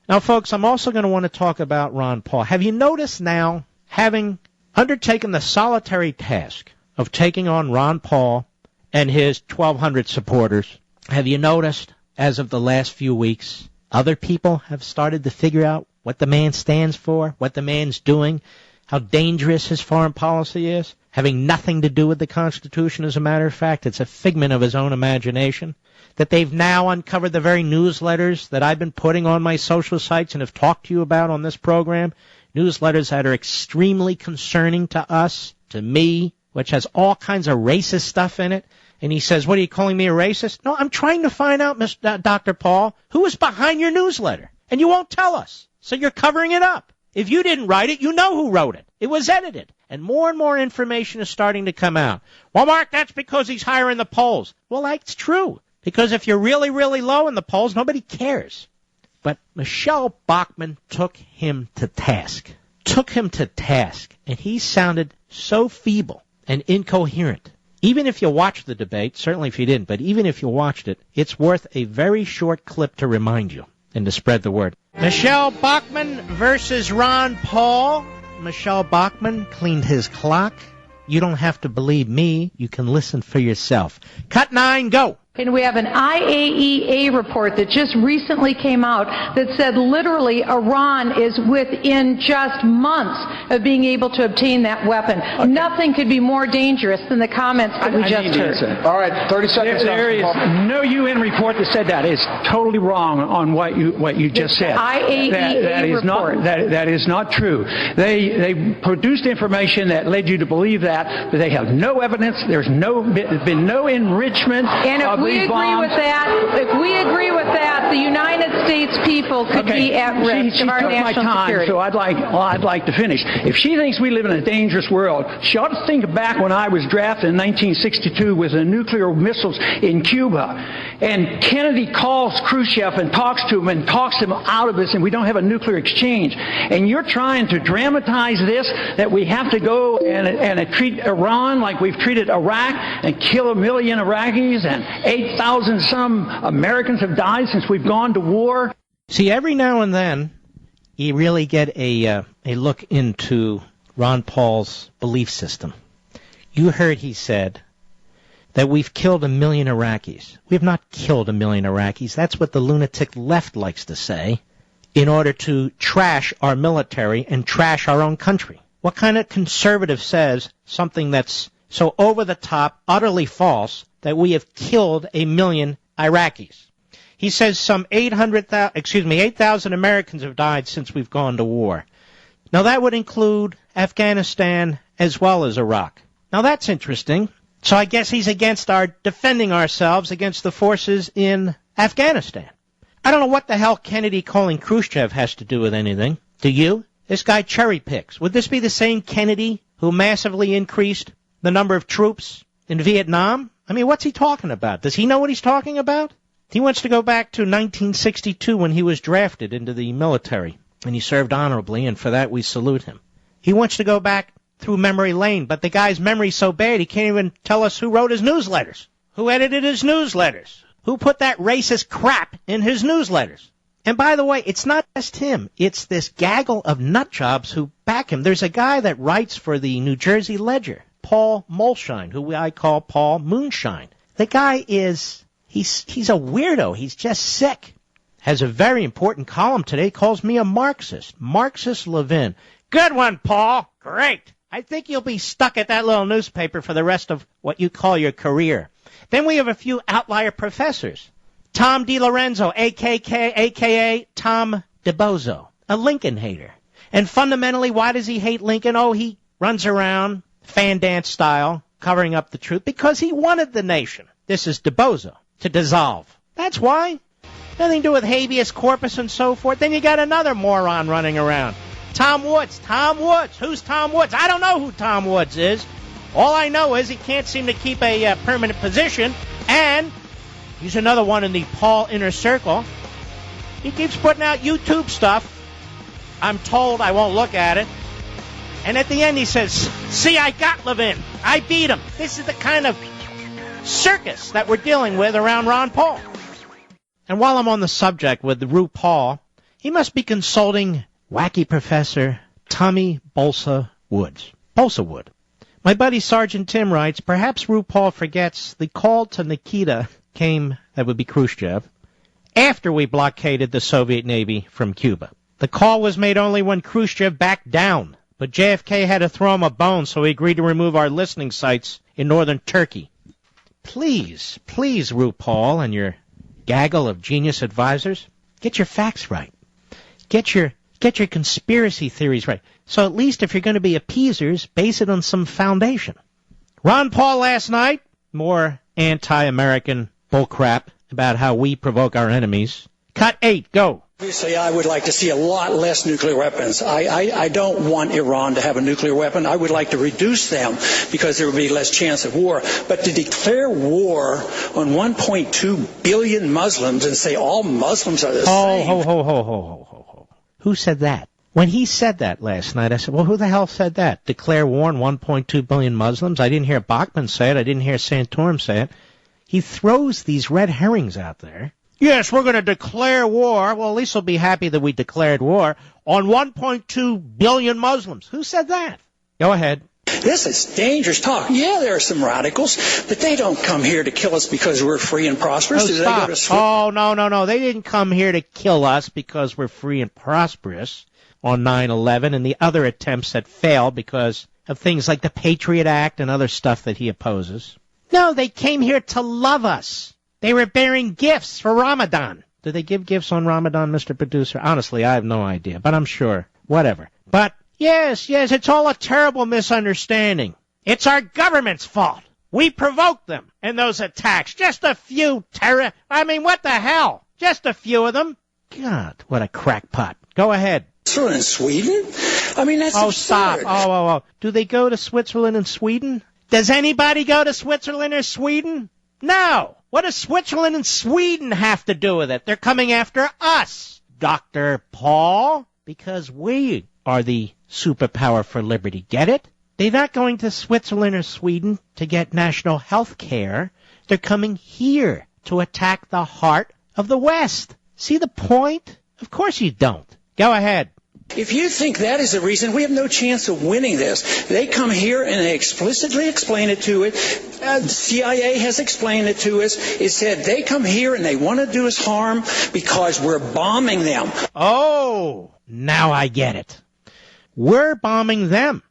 Now, folks, I'm also going to want to talk about Ron Paul. Have you noticed now, having undertaken the solitary task of taking on Ron Paul and his 1,200 supporters, have you noticed, as of the last few weeks, other people have started to figure out what the man stands for, what the man's doing, how dangerous his foreign policy is, having nothing to do with the Constitution, as a matter of fact. It's a figment of his own imagination. That they've now uncovered the very newsletters that I've been putting on my social sites and have talked to you about on this program, newsletters that are extremely concerning to us, to me, which has all kinds of racist stuff in it. And he says, what, are you calling me a racist? No, I'm trying to find out, Dr. Paul, who is behind your newsletter. And you won't tell us. So you're covering it up. If you didn't write it, you know who wrote it. It was edited. And more information is starting to come out. Well, Mark, that's because he's higher in the polls. Well, that's true. Because if you're really, really low in the polls, nobody cares. But Michelle Bachmann took him to task. And he sounded so feeble and incoherent. Even if you watched the debate, certainly if you didn't, but even if you watched it, it's worth a very short clip to remind you and to spread the word. Michelle Bachmann versus Ron Paul. Michelle Bachmann cleaned his clock. You don't have to believe me. You can listen for yourself. Cut 9, go. And we have an IAEA report that just recently came out that said literally Iran is within just months of being able to obtain that weapon. Okay. Nothing could be more dangerous than the comments that we just heard. All right, 30 seconds. There is no UN report that said that. It's totally wrong on what you just said. IAEA report. That is not true. They produced information that led you to believe that, but they have no evidence. There's been no enrichment. And if we agree with that, the United States people could be at risk of our national security. So I'd like to finish. If she thinks we live in a dangerous world, she ought to think back when I was drafted in 1962 with the nuclear missiles in Cuba. And Kennedy calls Khrushchev and talks to him and talks him out of this, and we don't have a nuclear exchange. And you're trying to dramatize this, that we have to go and treat Iran like we've treated Iraq and kill 1 million Iraqis, and 8,000 some Americans have died since we've gone to war. See, every now and then, you really get a look into Ron Paul's belief system. You heard he said that we've killed 1 million Iraqis. We have not killed 1 million Iraqis. That's what the lunatic left likes to say in order to trash our military and trash our own country. What kind of conservative says something that's so over the top, utterly false, that we have killed 1 million Iraqis? He says some 8,000 Americans have died since we've gone to war. Now that would include Afghanistan as well as Iraq. Now that's interesting. So I guess he's against our defending ourselves against the forces in Afghanistan. I don't know what the hell Kennedy calling Khrushchev has to do with anything. Do you? This guy cherry picks. Would this be the same Kennedy who massively increased the number of troops in Vietnam? I mean, what's he talking about? Does he know what he's talking about? He wants to go back to 1962 when he was drafted into the military, and he served honorably, and for that we salute him. He wants to go back through memory lane, but the guy's memory's so bad he can't even tell us who wrote his newsletters, who edited his newsletters, who put that racist crap in his newsletters. And by the way, it's not just him. It's this gaggle of nutjobs who back him. There's a guy that writes for the New Jersey Ledger, Paul Molshine, who I call Paul Moonshine. The guy is, he's a weirdo. He's just sick. Has a very important column today, calls me a Marxist. Marxist Levin. Good one, Paul. Great. I think you'll be stuck at that little newspaper for the rest of what you call your career. Then we have a few outlier professors. Tom DiLorenzo, a.k.a. Tom DeBozo, a Lincoln hater. And fundamentally, why does he hate Lincoln? Oh, he runs around, fan dance style, covering up the truth, because he wanted the nation, this is DeBozo, to dissolve. That's why. Nothing to do with habeas corpus and so forth. Then you got another moron running around. Tom Woods. Tom Woods. Who's Tom Woods? I don't know who Tom Woods is. All I know is he can't seem to keep a permanent position, and he's another one in the Paul inner circle. He keeps putting out YouTube stuff. I'm told I won't look at it. And at the end he says, see, I got Levin. I beat him. This is the kind of circus that we're dealing with around Ron Paul. And while I'm on the subject with RuPaul, He must be consulting wacky Professor Tommy Bolsa Woods. Bolsa Wood. My buddy Sergeant Tim writes, perhaps RuPaul forgets the call to Nikita came, that would be Khrushchev, after we blockaded the Soviet Navy from Cuba. The call was made only when Khrushchev backed down, but JFK had to throw him a bone, so he agreed to remove our listening sites in northern Turkey. Please, RuPaul and your gaggle of genius advisors, get your facts right. Get your conspiracy theories right. So at least if you're going to be appeasers, base it on some foundation. Ron Paul last night, more anti-American bullcrap about how we provoke our enemies. Cut 8, go. Obviously, I would like to see a lot less nuclear weapons. I don't want Iran to have a nuclear weapon. I would like to reduce them because there would be less chance of war. But to declare war on 1.2 billion Muslims and say all Muslims are the same. Ho. Who said that? When he said that last night, I said, well, who the hell said that? Declare war on 1.2 billion Muslims? I didn't hear Bachmann say it. I didn't hear Santorum say it. He throws these red herrings out there. Yes, we're going to declare war. Well, at least we'll be happy that we declared war on 1.2 billion Muslims. Who said that? Go ahead. This is dangerous talk. Yeah, there are some radicals, but they don't come here to kill us because we're free and prosperous. No. They didn't come here to kill us because we're free and prosperous on 9/11 and the other attempts that failed because of things like the Patriot Act and other stuff that he opposes. No, they came here to love us. They were bearing gifts for Ramadan. Do they give gifts on Ramadan, Mr. Producer? Honestly, I have no idea, but I'm sure. Whatever. But yes, it's all a terrible misunderstanding. It's our government's fault. We provoked them in those attacks. Just a few what the hell? Just a few of them. God, what a crackpot. Go ahead. Switzerland and Sweden? I mean, that's absurd. Stop. Oh. Do they go to Switzerland and Sweden? Does anybody go to Switzerland or Sweden? No. What does Switzerland and Sweden have to do with it? They're coming after us, Dr. Paul, because we are the superpower for liberty. Get it? They're not going to Switzerland or Sweden to get national health care. They're coming here to attack the heart of the West. See the point? Of course you don't. Go ahead. If you think that is the reason, we have no chance of winning this. They come here and they explicitly explain it to us. The CIA has explained it to us. It said they come here and they want to do us harm because we're bombing them. Oh, now I get it. We're bombing them.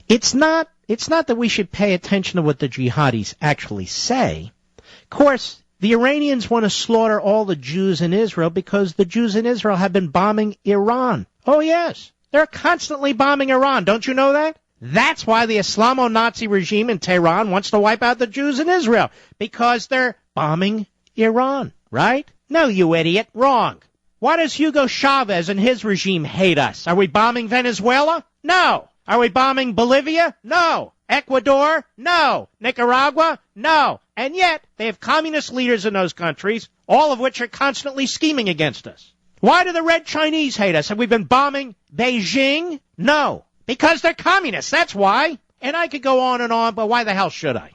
It's not that we should pay attention to what the jihadis actually say. Of course, the Iranians want to slaughter all the Jews in Israel because the Jews in Israel have been bombing Iran. Oh, yes. They're constantly bombing Iran. Don't you know that? That's why the Islamo-Nazi regime in Tehran wants to wipe out the Jews in Israel, because they're bombing Iran, right? No, you idiot. Wrong. Why does Hugo Chavez and his regime hate us? Are we bombing Venezuela? No. Are we bombing Bolivia? No. Ecuador? No. Nicaragua? No. And yet, they have communist leaders in those countries, all of which are constantly scheming against us. Why do the Red Chinese hate us? Have we been bombing Beijing? No. Because they're communists, that's why. And I could go on, but why the hell should I?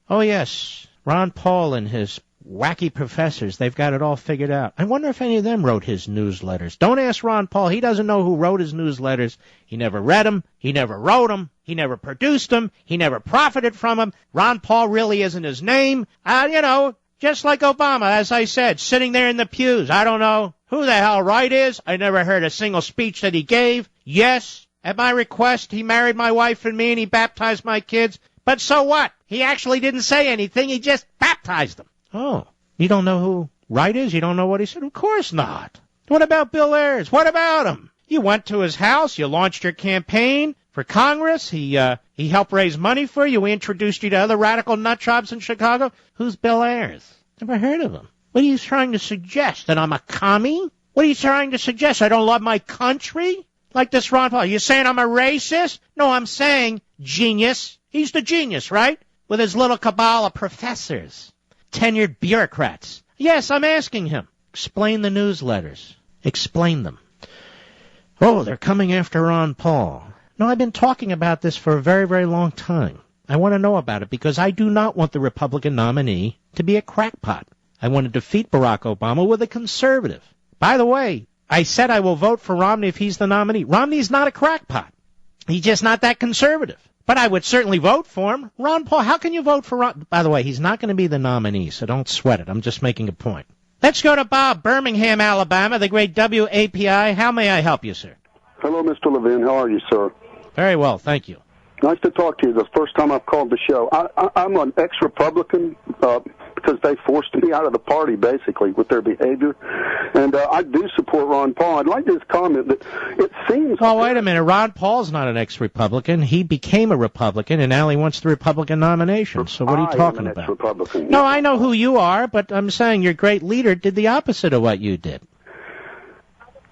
Oh, yes, Ron Paul and his wacky professors, they've got it all figured out. I wonder if any of them wrote his newsletters. Don't ask Ron Paul. He doesn't know who wrote his newsletters. He never read them. He never wrote them. He never produced them. He never profited from them. Ron Paul really isn't his name. Just like Obama, as I said, sitting there in the pews. I don't know who the hell Wright is. I never heard a single speech that he gave. Yes, at my request, he married my wife and me and he baptized my kids. But so what? He actually didn't say anything. He just baptized them. Oh, you don't know who Wright is? You don't know what he said? Of course not. What about Bill Ayers? What about him? You went to his house. You launched your campaign for Congress. He helped raise money for you. We introduced you to other radical nutjobs in Chicago. Who's Bill Ayers? Never heard of him. What are you trying to suggest? That I'm a commie? What are you trying to suggest? I don't love my country? Like this Ron Paul. You saying I'm a racist? No, I'm saying genius. He's the genius, right? With his little cabal of professors. Tenured bureaucrats. Yes, I'm asking him. Explain the newsletters. Explain them. Oh, they're coming after Ron Paul. No, I've been talking about this for a very, very long time. I want to know about it because I do not want the Republican nominee to be a crackpot. I want to defeat Barack Obama with a conservative. By the way, I said I will vote for Romney if he's the nominee. Romney's not a crackpot. He's just not that conservative. But I would certainly vote for him. Ron Paul, how can you vote for Ron? By the way, he's not going to be the nominee, so don't sweat it. I'm just making a point. Let's go to Bob, Birmingham, Alabama, the great WAPI. How may I help you, sir? Hello, Mr. Levin. How are you, sir? Very well, thank you. Nice to talk to you. The first time I've called the show. I'm an ex-Republican because they forced me out of the party, basically, with their behavior. And I do support Ron Paul. I'd like to just comment that it seems... Well, wait a minute. Ron Paul's not an ex-Republican. He became a Republican, and now he wants the Republican nomination. So what are you talking about? Ex-Republican. No, I know who you are, but I'm saying your great leader did the opposite of what you did.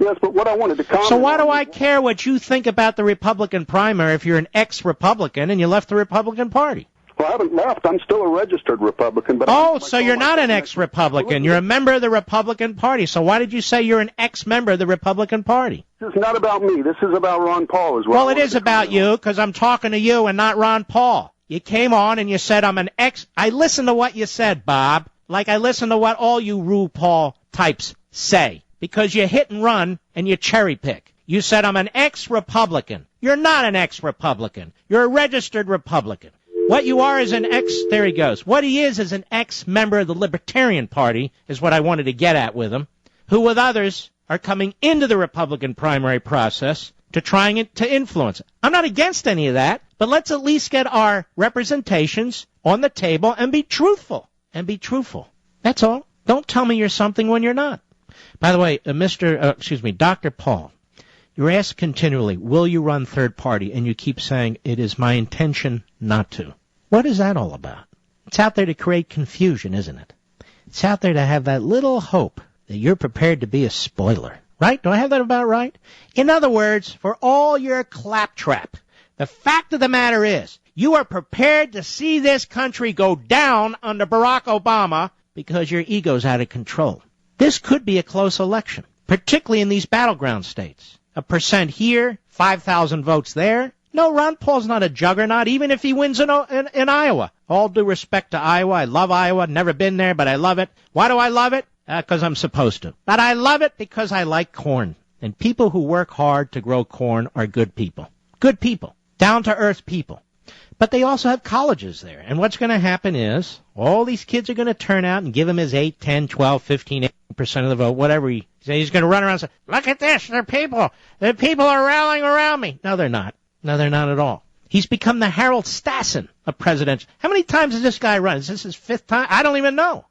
Yes, but what I wanted to comment... So why do I care what you think about the Republican primary if you're an ex-Republican and you left the Republican Party? Well, I haven't left. I'm still a registered Republican. But so you're not an ex-Republican. You're a member of the Republican Party. So why did you say you're an ex-member of the Republican Party? This is not about me. This is about Ron Paul as well. Well, it is about you because I'm talking to you and not Ron Paul. You came on and you said I'm an ex... I listened to what you said, Bob, like I listened to what all you RuPaul types say. Because you hit and run and you cherry pick. You said I'm an ex-Republican. You're not an ex-Republican. You're a registered Republican. What you are is an there he goes. What he is an ex-member of the Libertarian Party is what I wanted to get at with him, who with others are coming into the Republican primary process to trying to influence it. I'm not against any of that, but let's at least get our representations on the table and be truthful. That's all. Don't tell me you're something when you're not. By the way, Dr. Paul, you're asked continually, will you run third party? And you keep saying, it is my intention not to. What is that all about? It's out there to create confusion, isn't it? It's out there to have that little hope that you're prepared to be a spoiler. Right? Do I have that about right? In other words, for all your claptrap, the fact of the matter is, you are prepared to see this country go down under Barack Obama because your ego's out of control. This could be a close election, particularly in these battleground states. 1% here, 5,000 votes there. No, Ron Paul's not a juggernaut, even if he wins in Iowa. All due respect to Iowa. I love Iowa. Never been there, but I love it. Why do I love it? Because I'm supposed to. But I love it because I like corn. And people who work hard to grow corn are good people. Good people. Down-to-earth people. But they also have colleges there. And what's going to happen is all these kids are going to turn out and give him his 8, 10, 12, 15, 8% of the vote, whatever he says. He's going to run around and say, look at this, they're people. The people are rallying around me. No, they're not. No, they're not at all. He's become the Harold Stassen of presidents. How many times has this guy run? Is this his 5th time? I don't even know.